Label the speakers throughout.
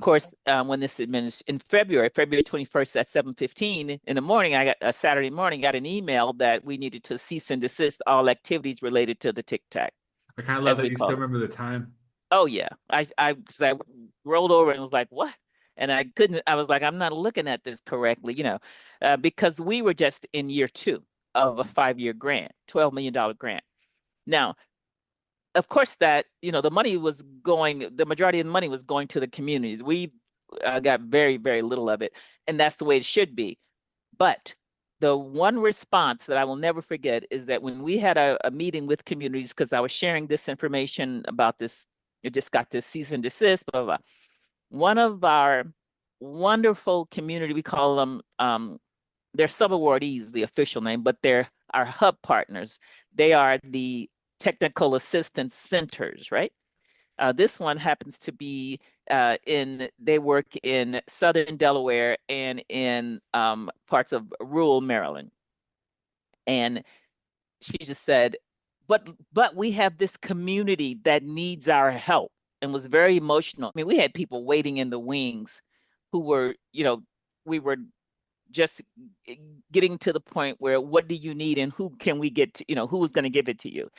Speaker 1: course, when this in February 21st at 7:15 in the morning, I got a Saturday morning, got an email that we needed to cease and desist all activities related to the Tic Tac,
Speaker 2: I kind of love
Speaker 1: as
Speaker 2: that
Speaker 1: we
Speaker 2: you still
Speaker 1: call it.
Speaker 2: remember the time.
Speaker 1: Oh yeah, 'cause I rolled over and was like, what? And I couldn't. I was like, I'm not looking at this correctly, because we were just in year two of a 5-year grant, $12 million grant. Now, of course, the money was going, the majority of the money was going to the communities. We got very, very little of it, and that's the way it should be. But the one response that I will never forget is that when we had a meeting with communities, because I was sharing this information about this, it just got this cease and desist, blah, blah, blah. One of our wonderful community, we call them, they're subawardees, the official name, but they're our hub partners. They are the technical assistance centers, right? This one happens to be they work in Southern Delaware and in parts of rural Maryland. And she just said, but we have this community that needs our help, and was very emotional. I mean, we had people waiting in the wings who were, we were just getting to the point where what do you need and who can we get to, who's going to give it to you?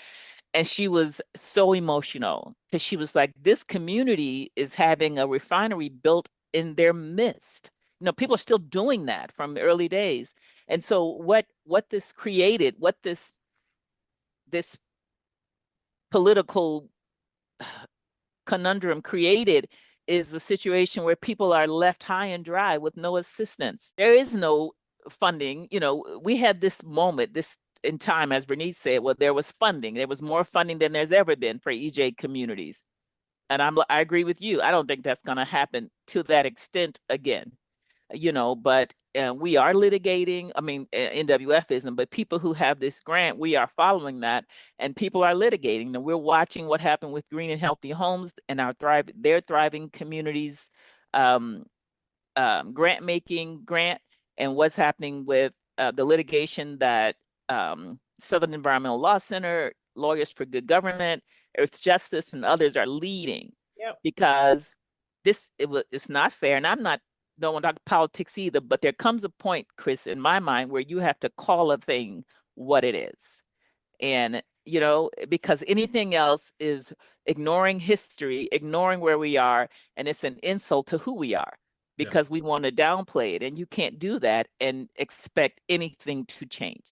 Speaker 1: And she was so emotional because she was like, this community is having a refinery built in their midst. People are still doing that from the early days. And so what this created, what this political conundrum created, is a situation where people are left high and dry with no assistance. There is no funding. We had this moment, this in time, as Bernice said, well, there was funding. There was more funding than there's ever been for EJ communities. And I agree with you. I don't think that's going to happen to that extent again. But we are litigating. I mean, NWF isn't, but people who have this grant, we are following that, and people are litigating. And we're watching what happened with Green and Healthy Homes and their thriving communities, um, grant, and what's happening with the litigation that Southern Environmental Law Center, Lawyers for Good Government, Earth Justice, and others are leading.
Speaker 2: Yep.
Speaker 1: Because it's not fair, and I'm not don't want to talk politics either, but there comes a point, Chris, in my mind, where you have to call a thing what it is. And, because anything else is ignoring history, ignoring where we are, and it's an insult to who we are
Speaker 2: Yeah.
Speaker 1: because we want to downplay it. And you can't do that and expect anything to change.